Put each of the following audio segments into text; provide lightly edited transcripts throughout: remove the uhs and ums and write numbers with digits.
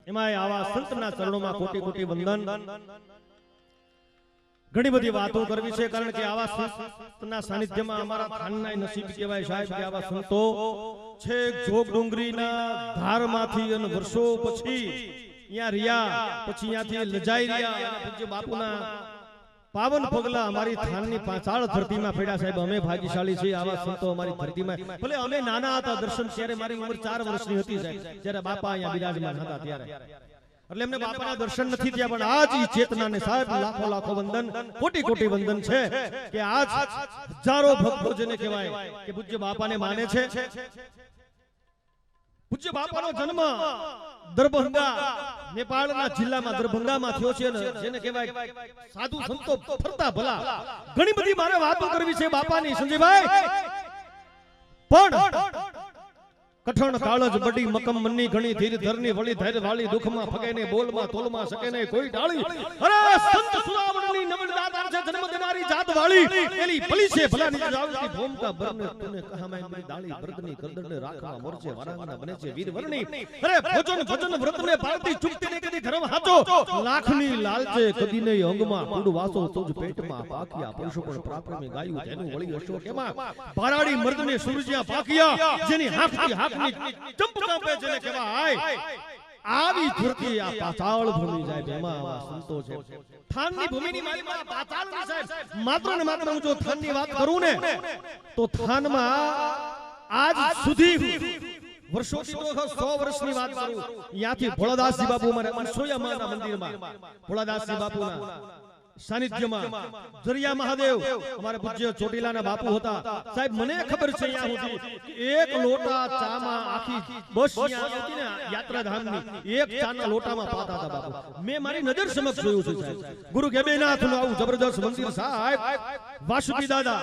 એમાં આવા સંતના ચરણોમાં કોટી કોટી વંદન. ઘણી બધી વાતો કરવી છે કારણ કે આવા સંતના સાનિધ્યમાં અમારા થાનના નસીબ કહેવાય સાહેબ કે આવા સંતો છે. જોગ ડુંગરીના ધારમાંથી અને વર્ષો પછી અહીંયા રહ્યા, પછી અહીંયાથી લજાઈ રહ્યા. પૂજ્ય બાપુના પાવન પગલા અમારી થાનની પાછળ ધરતીમાં પડ્યા સાહેબ. અમે ભાગ્યશાળી છીએ આવા સંતો અમારી ધરતીમાં. ભલે અમે નાના હતા દર્શન ત્યારે મારી ઉંમર 4 વર્ષની હતી સાહેબ, જ્યારે બાપા અહીંયા બિરાજમાન હતા ત્યારે. એટલે એમને બાપાના દર્શન નથી થયા, પણ આજ ઈ ચેતનાને સાહેબ લાખો લાખો વંદન, કોટી કોટી વંદન છે કે આજ હજારો ભક્તો જેને કહેવાય કે પૂજ્ય બાપાને માને છે. પૂજ્ય બાપાનો જન્મ દરભંગા નેપાળના જિલ્લામાં દરભંગામાં થયો છે ને જેને કહેવાય સાધુ સંતો ફરતા ભલા. ઘણી બધી મારે વાતો કરવી છે બાપાની સંજયભાઈ, પણ કઠણ કાળજ બડી મકમ મનની ઘણી ધીર ધરની વળી ધૈર્ય વાળી દુખમાં ફગે ને બોલમાં તોલમાં શકે ને કોઈ ડાળી. અરે સંત સુરાવણની નવલ દાતા છે જન્મ દેનારી જાત વાળી એલી ભલી છે ભલા ની જાવતી ભૂમકા બરને તને કહામાં એની દાળી બર્દની કરદરને રાખવા મોરચે વારાંગના બને છે વીર વરણી. અરે ભોજન ભજન વ્રતને પાળતી ચૂકતી ને કદી ધર્મ હાચો લાખની લાલચે કદી ને અંગમાં કુડ વાસો તુજ પેટમાં પાકિયા પુરુષો પણ પ્રાપ્રમે ગાયું જેનું વળી અશોક એમાં ભારાડી મર્દને સૂરજિયા પાકિયા જેની હાકની ચંપ કાપે જેને કહેવાય આવી ધરતી આ પાતાળ ભૂમિ જાય. એમાં આવા સંતો છે. થાનની ભૂમિની મારી વાત પાતાળની સાહેબ. માત્ર ને માત્ર હું જો થાનની વાત કરું ને તો થાનમાં આજ સુધી વર્ષોથી 100 વર્ષની વાત કરું. ત્યાંથી ભોળાદાસજી બાપુ અમારે અનસોયા માના મંદિરમાં ભોળાદાસજી બાપુના સાનિધ્યમાં જરિયા મહાદેવ અમારા પૂજ્ય ચોટીલાના બાપુ હતા સાહેબ. મને ખબર છે અહીંયા સુધી એક લોટા ચામાં આખી બસ હતી ને યાત્રાધામની એક ચાના લોટામાં પાતા હતા બાપુ. મેં મારી નજર સમક્ષ જોયું છે સાહેબ. ગુરુ ગેબેનાથનું આવું જબરદસ્ત મંદિર સાહેબ. વાસુકી દાદા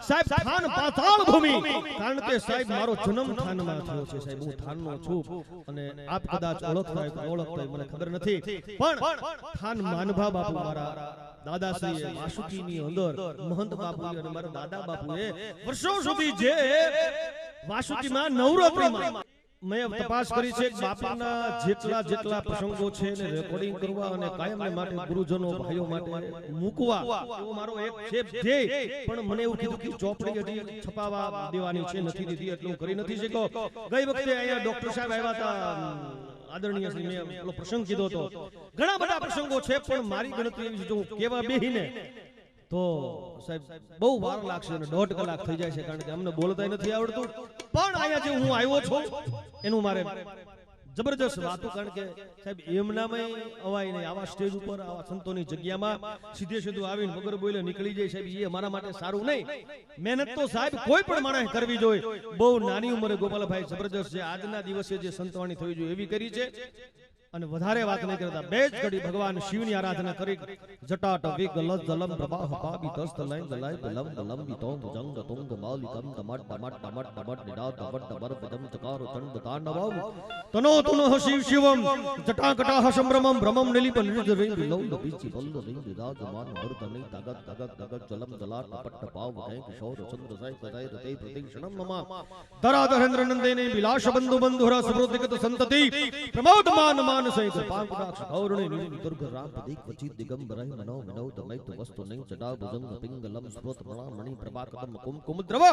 સાહેબ થાન પાતાળ ભૂમિ, કારણ કે સાહેબ મારો જન્મ થાનમાં થયો છે સાહેબ. હું થાનનો છું અને આપ કદાચ ઓળખતા હોય મને ખબર નથી, પણ થાન માનભા બાપુ મારા દાદાશ્રી વાસુકીની અંદર મહંત બાપુ અને મારા દાદા બાપુએ વર્ષો સુધી જે વાસુકીમાં નવરાત્રીમાં મેં તપાસ કરી છે બાપાના જેટલા પ્રસંગો છે ને રેકોર્ડિંગ કરવા અને કાયમને માટે ગુરુજનો ભાઈઓ માટે મૂકવા એવો મારો એક છે ધ્યેય. પણ મને એવું કીધું કે ચોપડી હજી છપાવા દેવાની છે, નથી દીધી એટલે હું કરી નથી શક્યો. ગઈ વખતે અહીંયા ડોક્ટર સાહેબ આવ્યા હતા આદરણીય શ્રી, મેં પેલો પ્રસંગ કીધો હતો. ઘણા બધા પ્રસંગો છે પણ મારી ગણતરી એવી છે જો કેવા બેહીને તો સાહેબ બહુ વાર લાગશે અને 1.5 કલાક થઈ જાય છે, કારણ કે અમને બોલતા નથી આવડતું. પણ અહીંયા જે હું આવ્યો છું એનું મારે જબરજસ્ત વાતો, કારણ કે સાહેબ એમનામાં અવાય નહીં. આવા સ્ટેજ ઉપર આવા સંતોની જગ્યામાં સીધે સીધું આવીને વગર બોલે નીકળી જાય સાહેબ, એ અમારા માટે સારું નહીં. મહેનત તો સાહેબ કોઈ પણ માણસ કરવી જોઈએ. બહુ નાની ઉંમરે ગોપાલભાઈ જબરજસ્ત છે આજના દિવસે જે સંતવાણી થવી જોઈએ એવી કરી છે. અને વધારે વાત નહીં કરતા બે જ ઘડી ભગવાન શિવની આરાધના કરી. જટાટ વિગલત જલમ પ્રવાહ પાબી તસ્ત લય ગલાય બલમ બલમ વિતોમ જંગ તુંગ માલિકમ દમટ દમટ દમટ દમટ નિડા દમટ દબર પદમ ચકારો ચંડ તાંડવમ તનો તુનઃ શિવ શિવમ જટાકટાહ સંભ્રમમ ભ્રમમ નિલિપ નિર્જરિ વિલૌલ બીચી બલ્લ રિંગ વિરાજમાન વર્તની તગત તગત તગત જલમ જલા ટપટ પાવ હે કિશોર ચંદ્ર સાય કદાય રતે પ્રતિક્ષણમ મમ ધરાધરેન્દ્ર નંદેને વિલાસ બંધુ બંધુરા સુબ્રતિગત સંતતિ પ્રમોદમાન સહિત પાંકરાક્ષ ગૌરણે નિજ દુર્ગ રામ પદિક વચિત દિગંબરાય મનો વિનોદ મૈત વસ્તુ નહીં ચડા ભુજંગ પિંગલમ સ્રોત પ્રણા મણિ પ્રભા કદમ કુમકુમ દ્રવ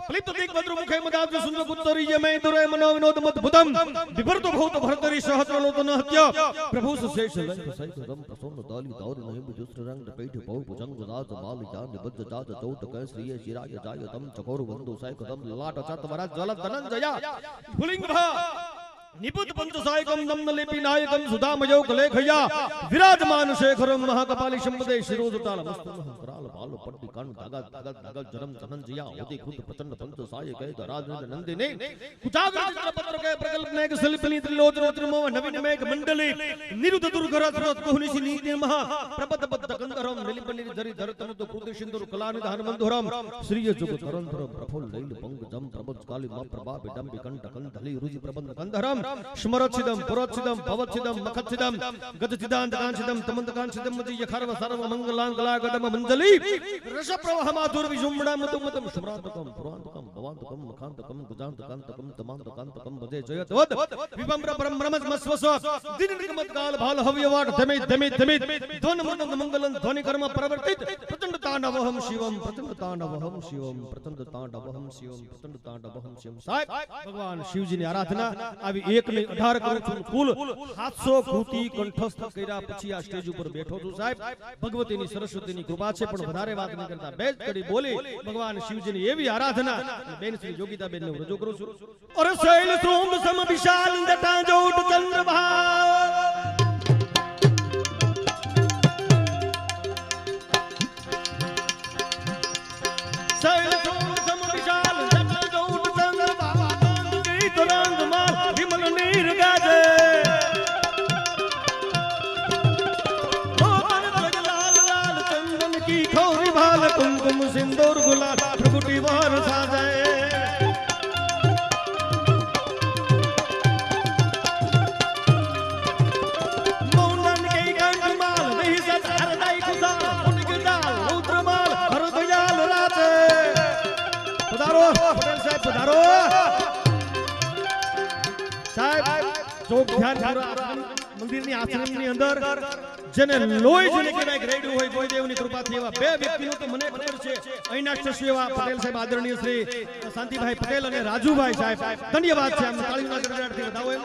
ફલિત દિક ભદ્ર મુખે મદાબ્જ સુંદર ગુત્તરીય મે દુરે મનો વિનોદ મત ભુતમ વિભર્ત ભૌત ભરતરી સહસ્રલોચન હત્ય પ્રભુ સુશેષ લંક સહિત રમ પ્રસન્ન દાલી દૌર નહીં બુજુસ્ત્ર રંગ પેઠ ભૌ ભુજંગ રાજ માલી જાન નિબદ્ધ જાત ચૌટ કય શ્રીય શિરાય જાય તમ ચકોર બંધુ સાય કદમ લલાટ અચત વરાજ જ્વલત ધનંજયા ફુલિંગ ભા નિપુત પંચસાયકમ નમ્ન લેપી નાયકમ સુધામયો કલેખયા વિરાજમાન શેખરમ મહાકપાલી શંબદે શિરોજતાલ મસ્તન કરાલ બાલ પટ્ટી કાન દાગા દાગા દાગા જરમ ધનંજયા હોતી ખુદ પ્રચંડ પંચસાય કય ધરાજ નંદિને કુચાગ્ર ચિત્રપત્ર કે પ્રકલ્પ મેઘ સલિપની ત્રિલોચન ત્રિમો નવીન મેઘ મંડલી નિરુદ્ધ દુર્ગરથ કોહનિસી નીતિ મહા પ્રબદ્ધ બદ્ધ ગંધરમ નિલિપની ધરી ધરતન તો કૃતિ સિંદુર કલાનિ ધાનમંધુરમ શ્રીય જુગ ધરંધરમ પ્રફુલ્લ લૈલ પંગ જમ પ્રબદ્ધ કાલી મા પ્રભા વિડંબી કંઠ કંધલી રુચિ પ્રબંધ કંધરમ સ્મરચ્છિદમ પુરચ્છિદમ ભવચ્છિદમ મખચ્છિદમ ગજચિદાંતકાંચિદમ તમંતકાંચિદમ મજી યખર્વ સર્વ મંગલાંગલાગદમ મંજલી રસ પ્રવાહ માધુર વિજુમ્બડા મતુમતમ શુભ્રાતકમ પુરાંતકમ ભવાંતકમ મખાંતકમ ગજાંતકાંતકમ તમાંતકાંતકમ ભજે જયતવદ વિભમ્ર પરમ બ્રહ્મસ્વસ્વ દિનનિગમતકાલ ભાલ હવ્યવાટ ધમે ધમે ધમે ધ્વન મંગલ મંગલન ધ્વનિ કર્મ પ્રવર્તિત પ્રચંડ તાંડવહમ શિવમ પ્રચંડ તાંડવહમ શિવમ પ્રચંડ તાંડવહમ શિવમ પ્રચંડ તાંડવહમ શિવમ સાહેબ ભગવાન શિવજીની આરાધના આવી 1 ને 18 કરું છું કુલ 700 કૃતિ કંઠસ્થ કર્યા પછી આ સ્ટેજ ઉપર બેઠો છું સાહેબ ભગવતીની સરસ્વતીની કૃપા છે પણ વધારે વાત નહીં કરતા બે જ કડી બોલી ભગવાન શિવજીની એવી આરાધના બેન શ્રી યોગિતા બેન ને રજૂ કરું છું અરે શૈલ શૃંગ સમ વિશાલ જટા જોટ ચંદ્રભાલ શૈલ શૃંગ સમ વિશાલ જટા જોટ ચંદ્રભાલ ગીત રંગ માલ વિમલ નીર ગાજે कुमकुम सिंदूर गुलाल प्रगुटी वार साजाए मौनन के कंठमाल नहीं सब हरदाई कुसाल उनगदाल रुद्रमाल हरदयाल राते पधारो पटेल साहब पधारो साहब चौक ध्यान मंदिરની આશ્રમની અંદર જેને લોહી જેને કહેવાય ગ્રેડ્યુ હોય કોઈ દેવની કૃપાથી એવા બે વ્યક્તિનું તો મને ખબર છે અહીંના ટ્રસ્ટી એવા પટેલ સાહેબ આદરણીય શ્રી શાંતિભાઈ પટેલ અને રાજુભાઈ સાહેબ ધન્યવાદ છે આમ તાળીના ગડગડાટથી વધાવો એમ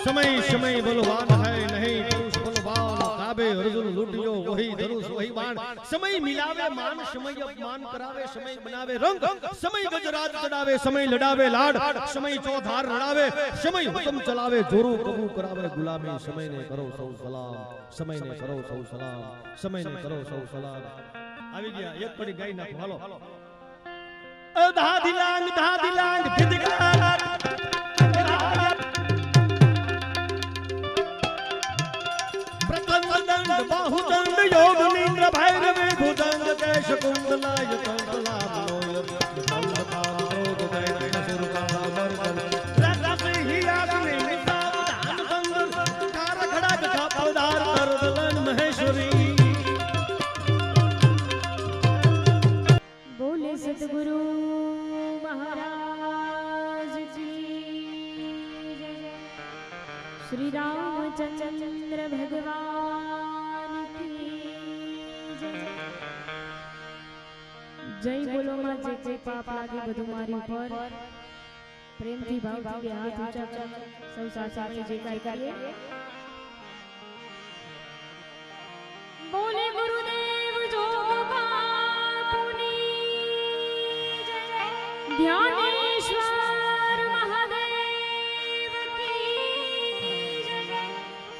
समय समय बलवान है नहीं पुरुष बलवान काबे अर्जुन लूटियो वही धनुष वही बाण समय मिलावे मान समय अपमान करावे समय बनावे रंग समय गजराज चढ़ावे समय लड़ावे लाड समय चौधार लड़ावे समय हुक्म चलावे जोरू कबू करावे गुलामी समय ने करो सौ सलाम समय ने करो सौ सलाम समय ने करो सौ सलाम આવી ગયા એક પડી ગાઈ નાખો હાલો धा दिलांग धिदगा प्रकंदंड बाहुदंड योग निंद्र भैरवे भुजंग कैश कुंडलाय कंडलाम लोय भंडकाम रोग दैत्य सुरका वर्गन रस ही आग्नि सावधान संग कार खड़ग का पदार करदलन महेश्वरी बोले सतगुरु महाराज जी श्री रामचंद्र भगवान की जय बोलो मां जे पाप लागे બધું મારી ઉપર પ્રેમથી ભાવથી બે હાથ ઊંચા કરી સૌ સાથે જે કાઈ કરીએ બોલે ગુરુદેવ જો બાપુની જય ध्यानेश्वर महादेव की जय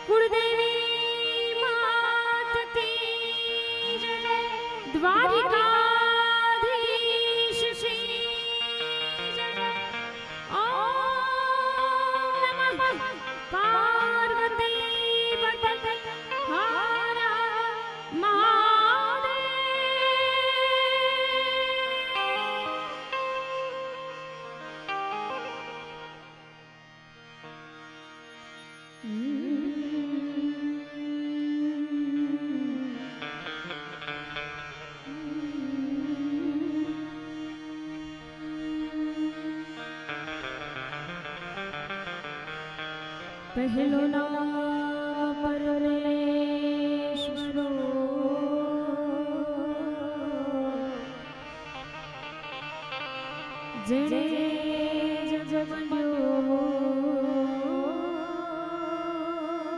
कुलदेवी मात की जय द्वारिकाधीश श्री जय ओम नमः पार्वती पतये हर महादेव पहलो नाम परमेश्वरो जेने जगमन्यो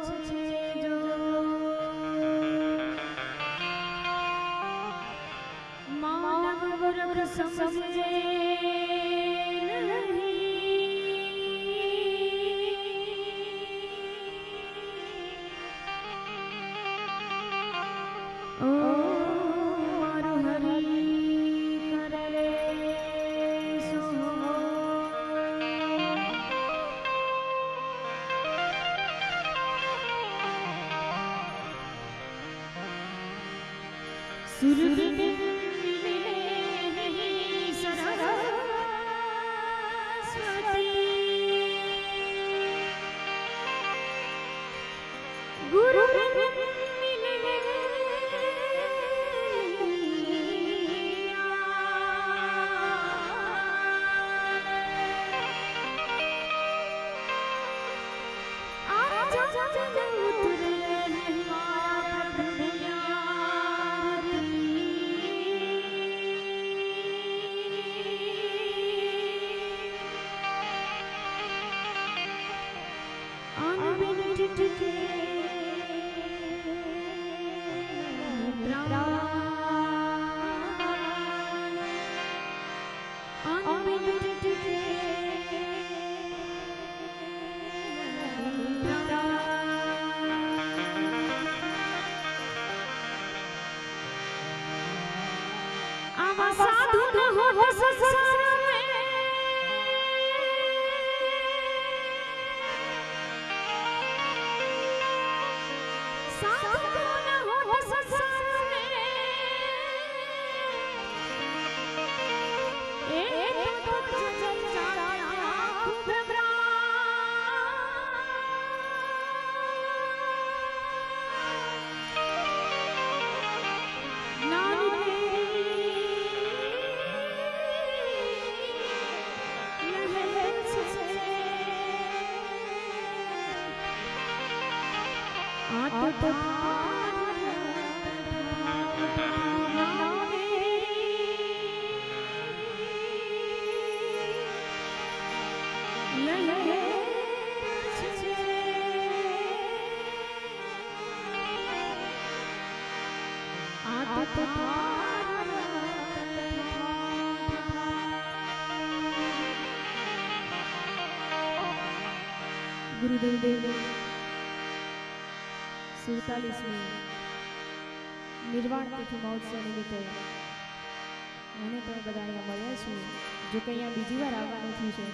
छे जो मानव वर्ग समझे साधु न हो संसार में साधु न हो संसार में एक तो चल जाया खूब गुरुदेव देव 47મી નિર્વાણ તિથિ મહોત્સવ નિમિત્તે મને તમે બધા અહીંયા મળ્યા છો જો કે અહીંયા બીજી વાર આવવાનું થયું છે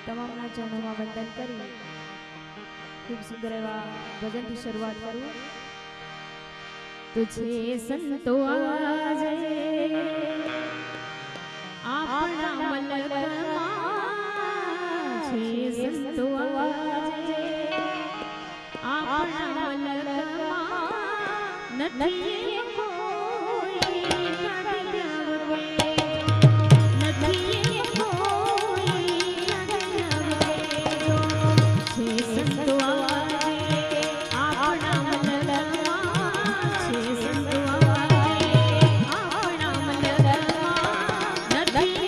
તમામના ચરણોમાં વંદન કરી ખૂબ સુંદર એવા ભજનથી શરૂઆત કરું તુझे સંતો આજે આપણા મલકમાં संतो आजे आपना मलकमा नथी कोई कटवे नथी कोई कटवे छे संतो आजे आपना मलकमा छे संतो आजे आपना मलकमा नथी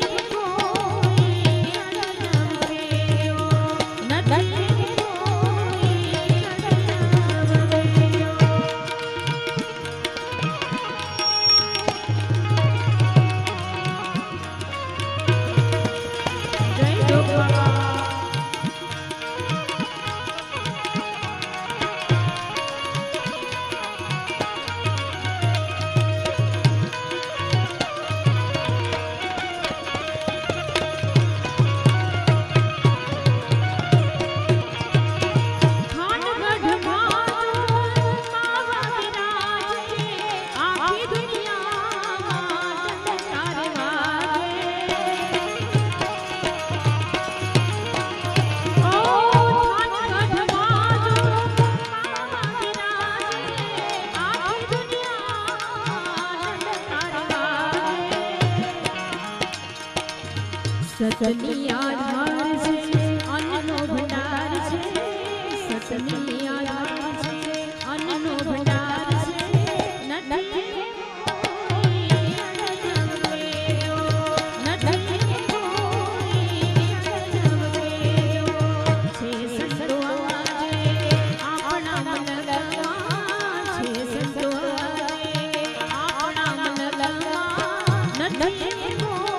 सतनी आधार छे अन्नो भंडार छे सतनी आधार छे अन्नो भंडार छे नथी कोई अडकवे नथी कोई अडकवे छे संतो आजे आपना मलकमा छे संतो आजे आपना मलकमा नथी कोई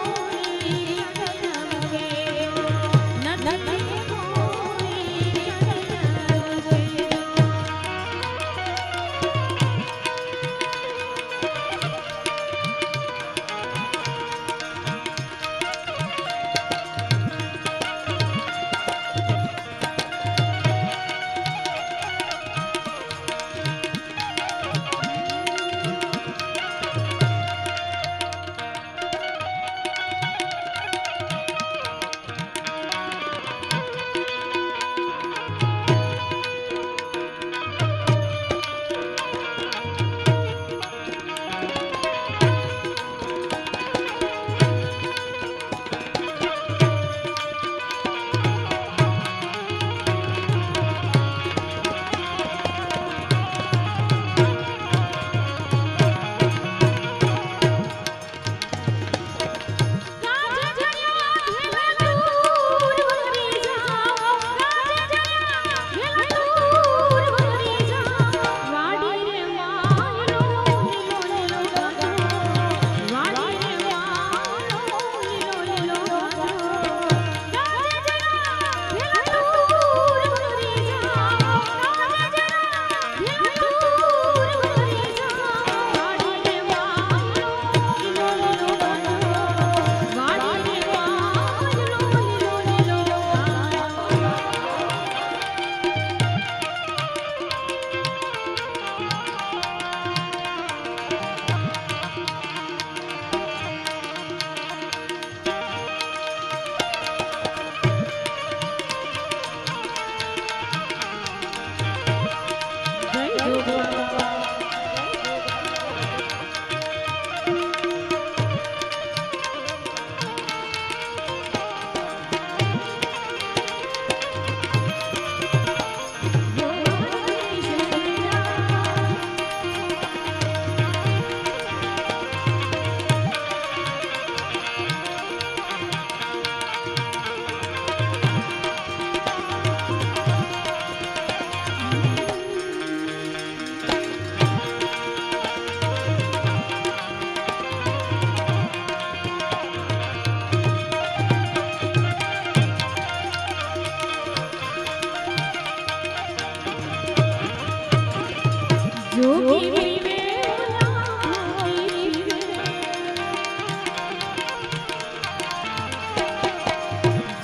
જોગી પીવે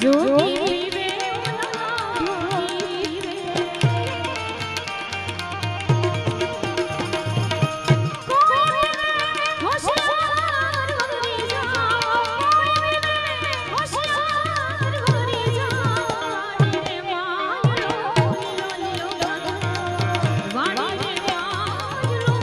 જોગી પીવે વાણી રે વાણી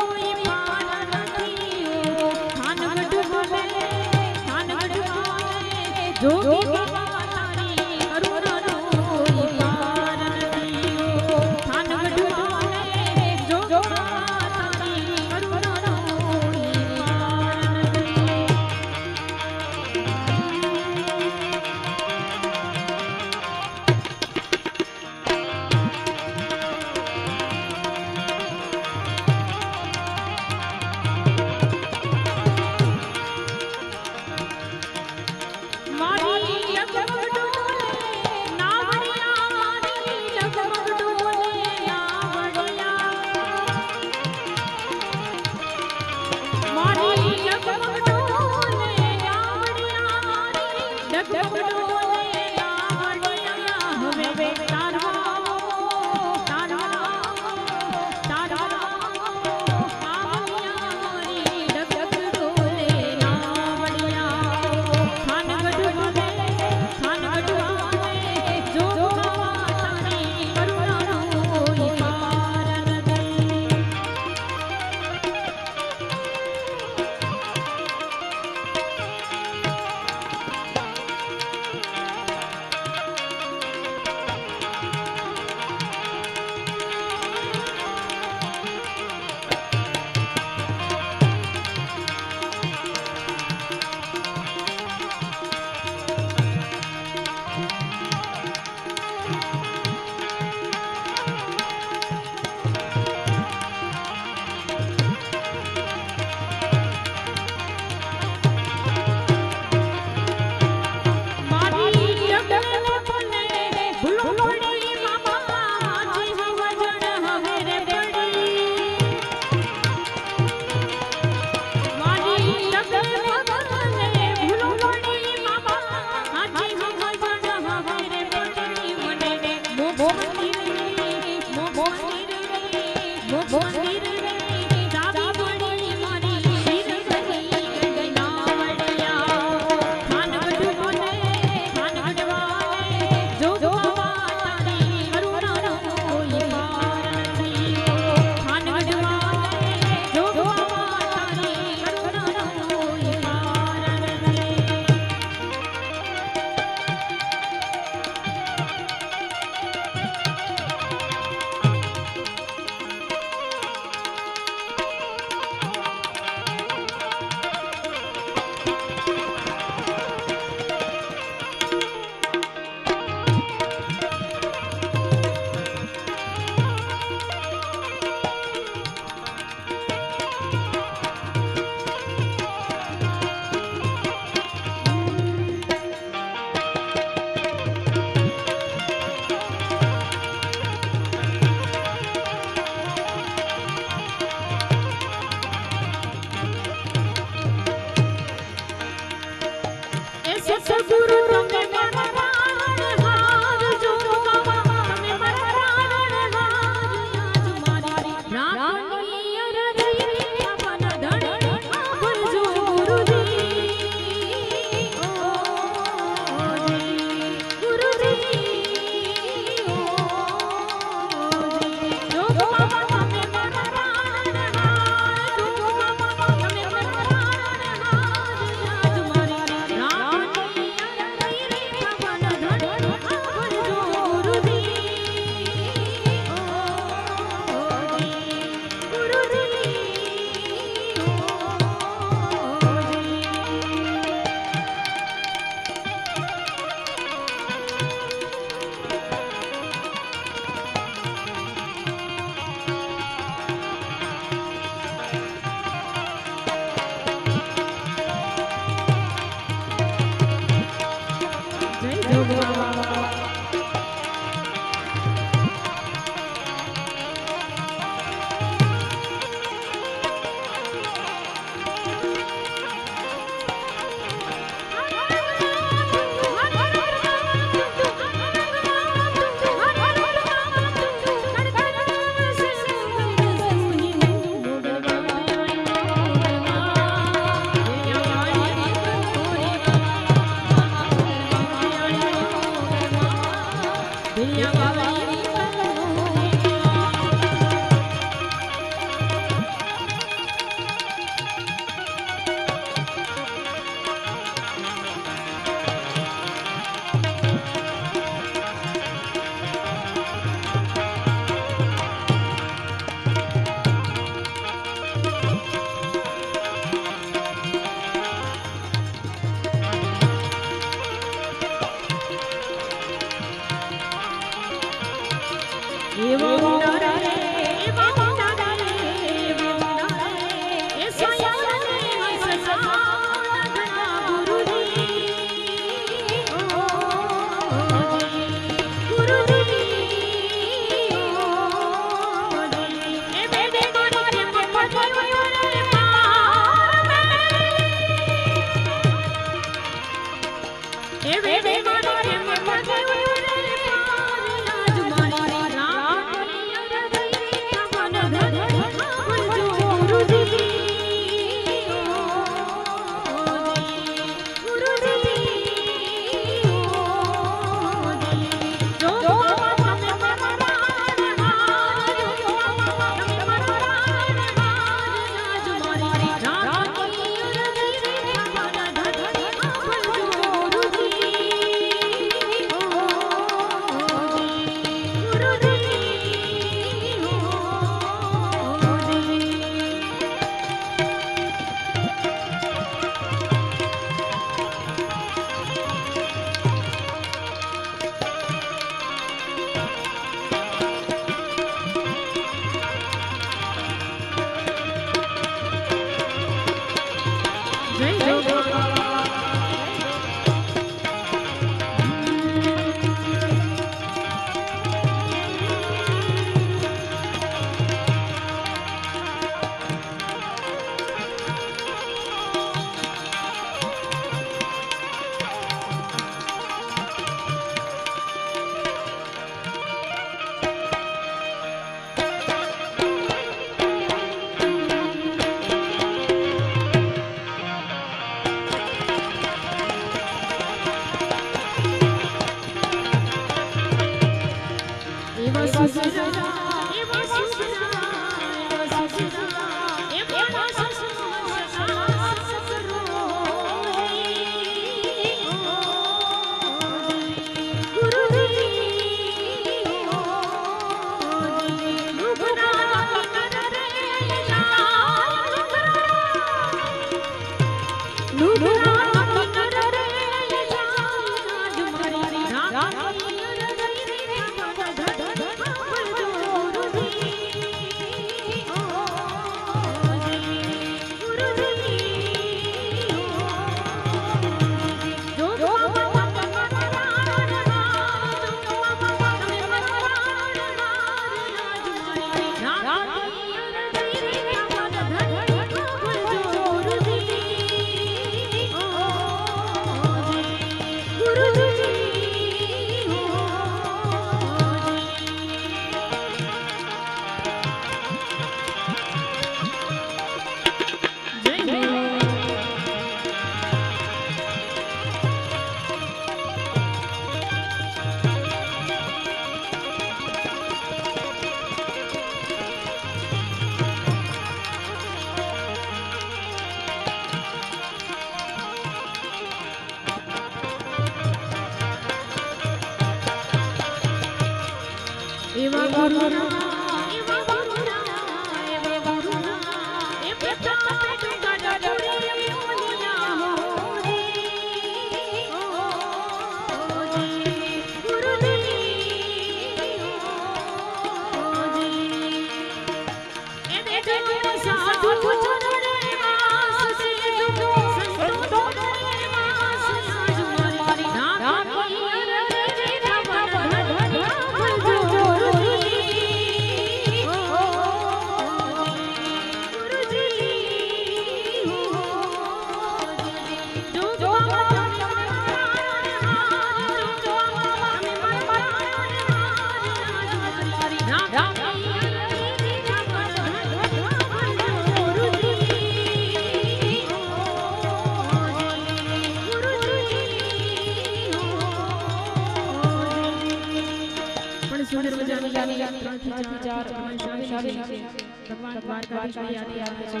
ભગવાન દ્વારકાધીશ યાદ છે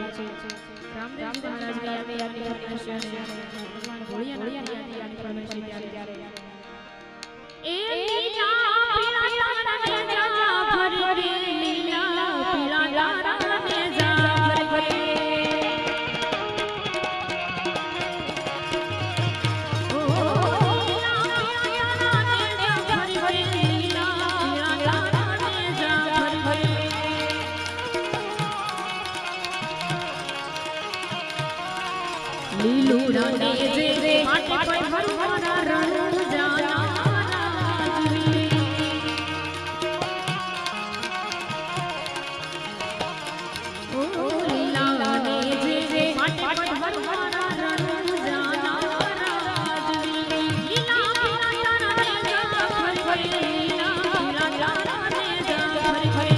રામદેવ મહારાજ યાદ છે ભગવાન ભોળિયાનાથ યાદ પરમેશ્વર ત્યારે એ લીલા પીળા તારા જા ભરે લીલા પીળા તારા ને જા ભરે ઓ લીલા પીળા તારા ને જા ભરે લીલા પીળા તારા ને જા ભરે લીલું રંગે જે માટે પર ભરવાના રણ જાના રાજવી ઓ લીલા રંગે જે માટે પર ભરવાના રણ જાના રાજવી લીલા પીળા તારા ને જા ભરે લીલા પીળા તારા ને જા ભરે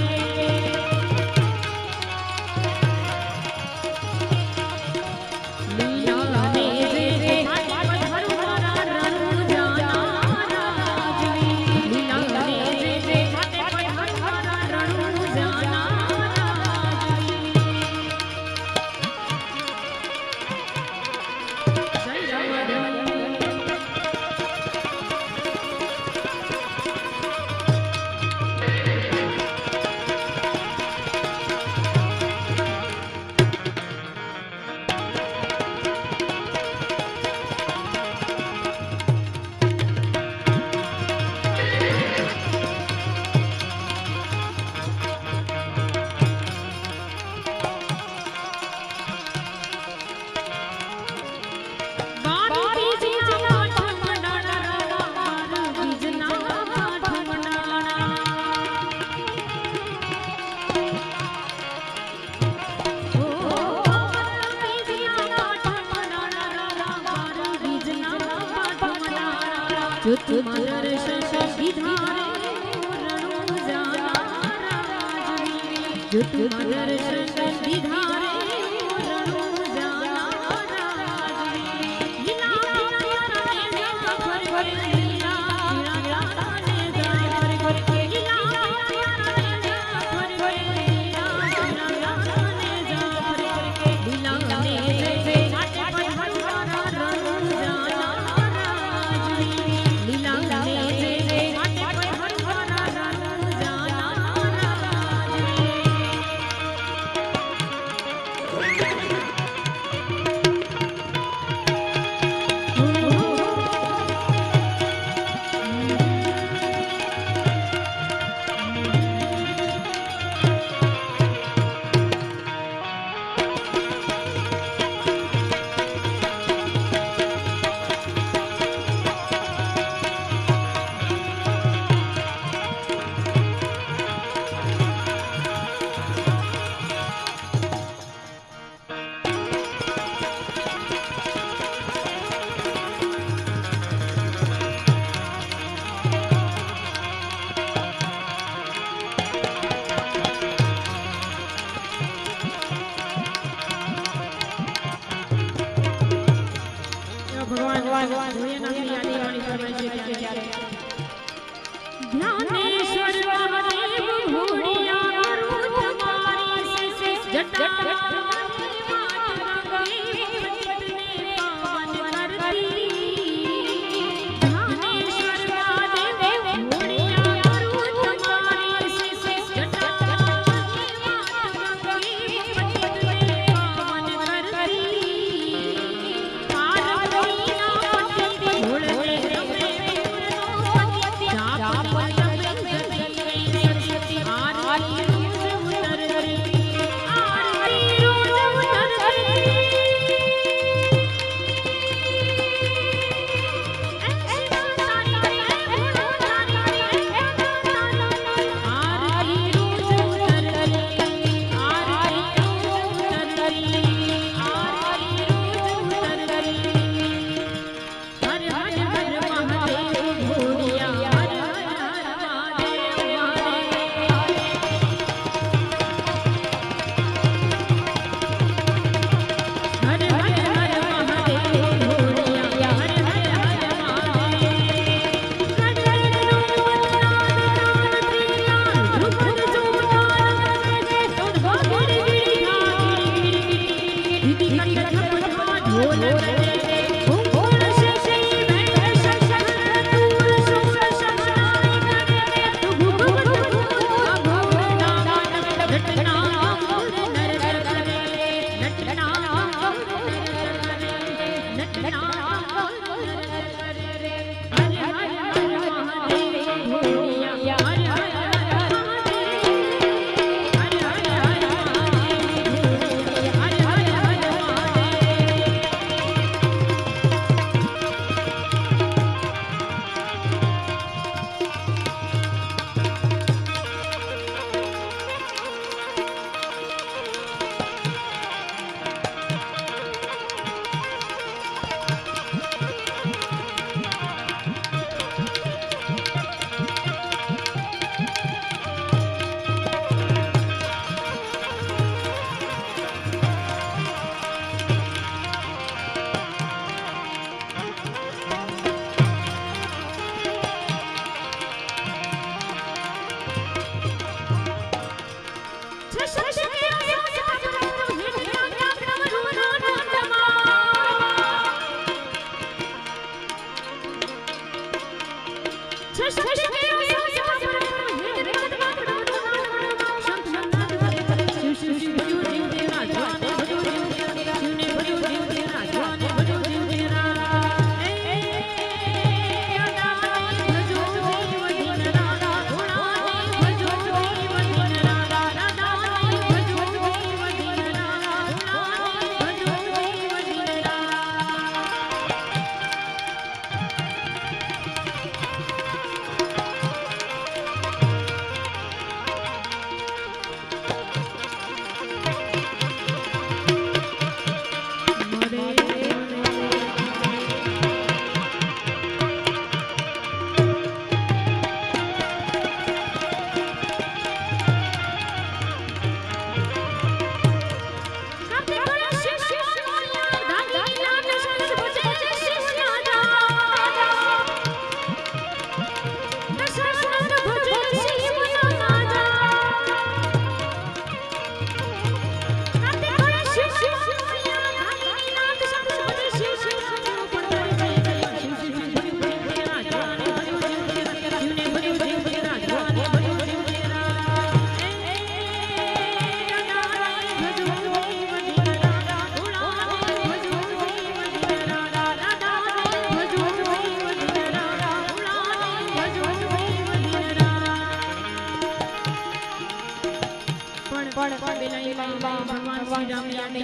भगवान श्री राम यानी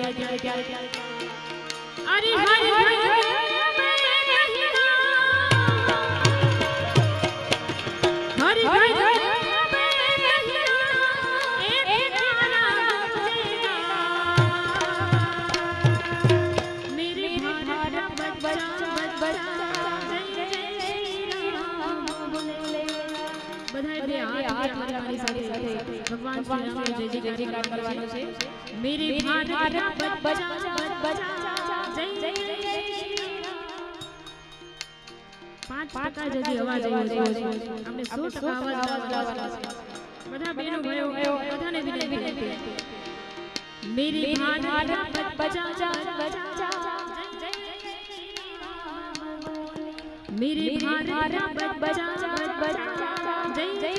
अरे हर भगवान श्री राम जय जयकार करवानो छे मेरे भारत बजा बजा जय जय पांच टका जदी अवाज આવ્યો છે આપણે 100% अवाज लावવાનો છે બધા બેનો ભાઈઓ બધાને વિનંતી मेरे भारत बजा बजा मेरे भारत बजा बजा जय जय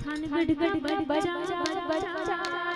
थान गढ़ गढ़ बजा बजा